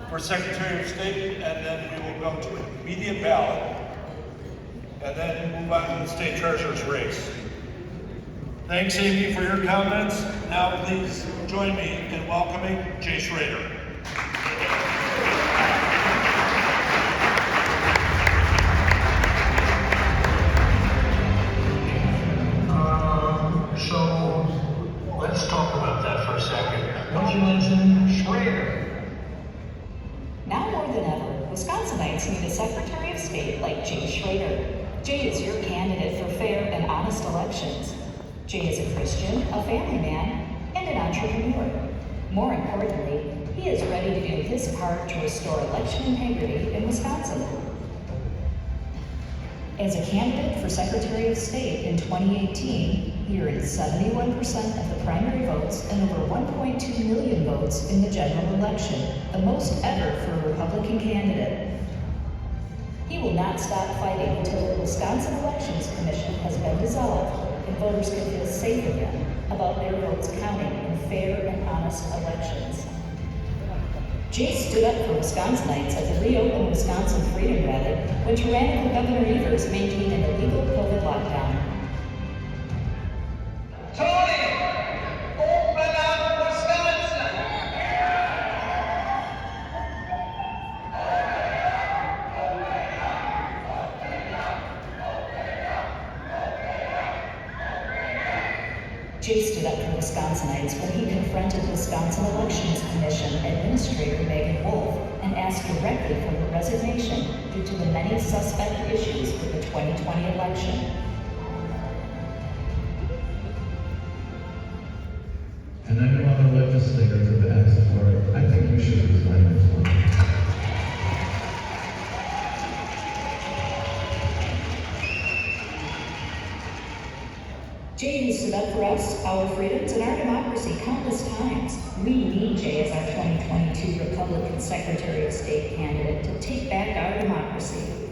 for Secretary of State, and then we will go to an immediate ballot, and then move on to the State Treasurer's race. Thanks, Amy, for your comments. Now please join me in welcoming Jay Schroeder. So let's talk about that for a second. Congratulations, Schroeder. Now more than ever, Wisconsinites need a Secretary of State like Jay Schroeder. Jay is your candidate for fair and honest elections. Jay is a Christian, a family man, and an entrepreneur. More importantly, he is ready to do his part to restore election integrity in Wisconsin. As a candidate for Secretary of State in 2018, he earned 71% of the primary votes and over 1.2 million votes in the general election, the most ever for a Republican candidate. He will not stop fighting until the Wisconsin Elections Commission has been dissolved and voters can feel safe again about their votes counting in fair and honest elections. Jay stood up for Wisconsinites at the reopened Wisconsin Freedom Rally when tyrannical Governor Evers maintained an illegal COVID lockdown. Tony, open up Wisconsin! Jay stood up for Wisconsinites when he confronted Wisconsin Elections Commission Administrator Megan Wolf and asked directly for her resignation due to the many suspect issues with the 2020 election. And I know other legislators have asked for it. I think you should resign as well. Jay has stood up for us, our freedoms, and our democracy countless times. We need Jay as our 2022 Republican Secretary of State candidate to take back our democracy.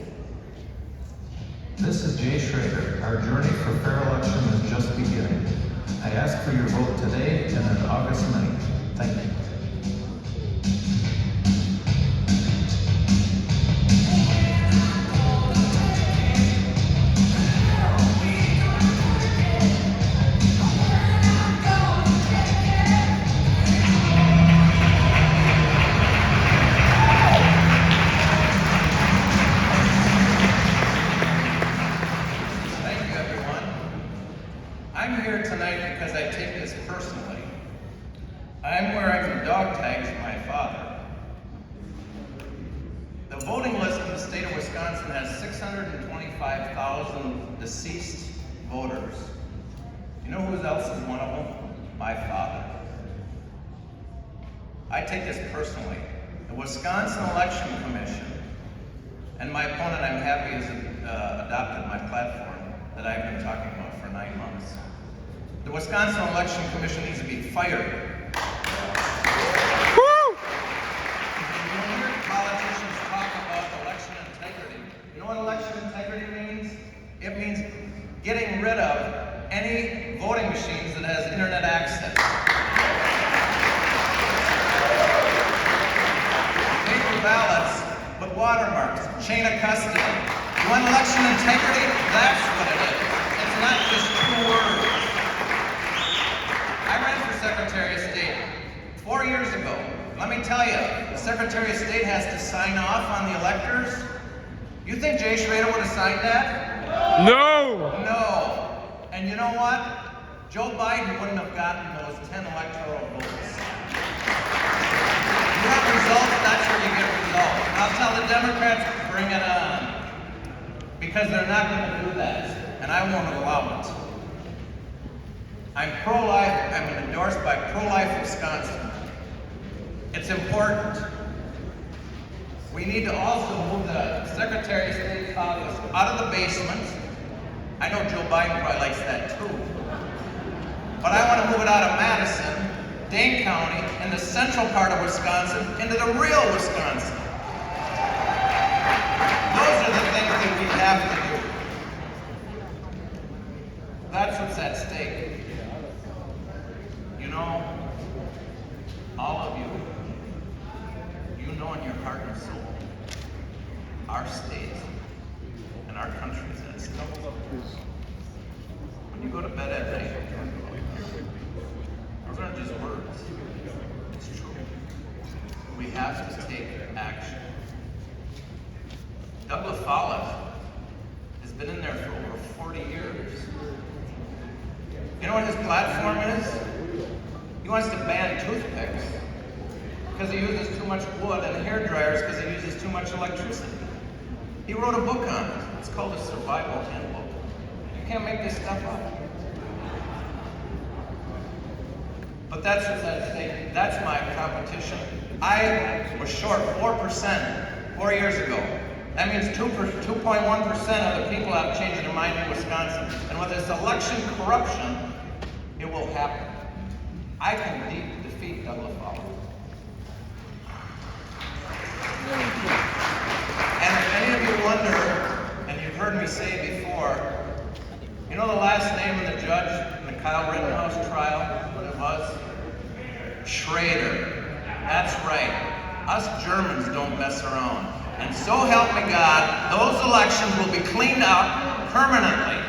This is Jay Schroeder. Our journey for fair election is just beginning. I ask for your vote today and on August 9th. Thank you. I'm here tonight because I take this personally. I'm wearing the dog tags of my father. The voting list in the state of Wisconsin has 625,000 deceased voters. You know who else is one of them? My father. I take this personally. The Wisconsin Election Commission and my opponent, I'm happy, has adopted my platform that I've been talking about for 9 months. The Wisconsin Election Commission needs to be fired. Woo! When you hear politicians talk about election integrity, you know what election integrity means? It means getting rid of any voting machines that has internet access. Paper ballots with watermarks, chain of custody. You want election integrity? That's what it is. It's not just 2 words. I ran for Secretary of State 4 years ago. Let me tell you, the Secretary of State has to sign off on the electors. You think Jay Schroeder would have signed that? No! No. And you know what? Joe Biden wouldn't have gotten those 10 electoral votes. You want results, that's where you get results. And I'll tell the Democrats, bring it on. Because they're not going to do that. And I won't allow it. I'm pro-life. I'm endorsed by Pro-Life Wisconsin. It's important. We need to also move the Secretary of State's office out of the basement. I know Joe Biden probably likes that too. But I want to move it out of Madison, Dane County, and the central part of Wisconsin into the real Wisconsin. Those are the things that we have to do. That's what's at stake. You know, all of you, you know in your our state and our country is at stake. When you go to bed at night, those aren't just words. It's true. We have to take action. Doug LaFollette has been in there for over 40 years. You know what his platform is? He wants to ban toothpicks because he uses too much wood, and hair dryers because he uses too much electricity. He wrote a book on it. It's called a survival handbook. You can't make this stuff up. But that's what's at stake. That's my competition. I was short 4% 4 years ago. That means 2.1% of the people have changed their mind in Wisconsin. And with this election corruption, it will happen. I can defeat Doug LaFollette. And if any of you wonder, and you've heard me say before, you know the last name of the judge in the Kyle Rittenhouse trial, what it was? Schroeder. That's right. Us Germans don't mess around. And so help me God, those elections will be cleaned up permanently.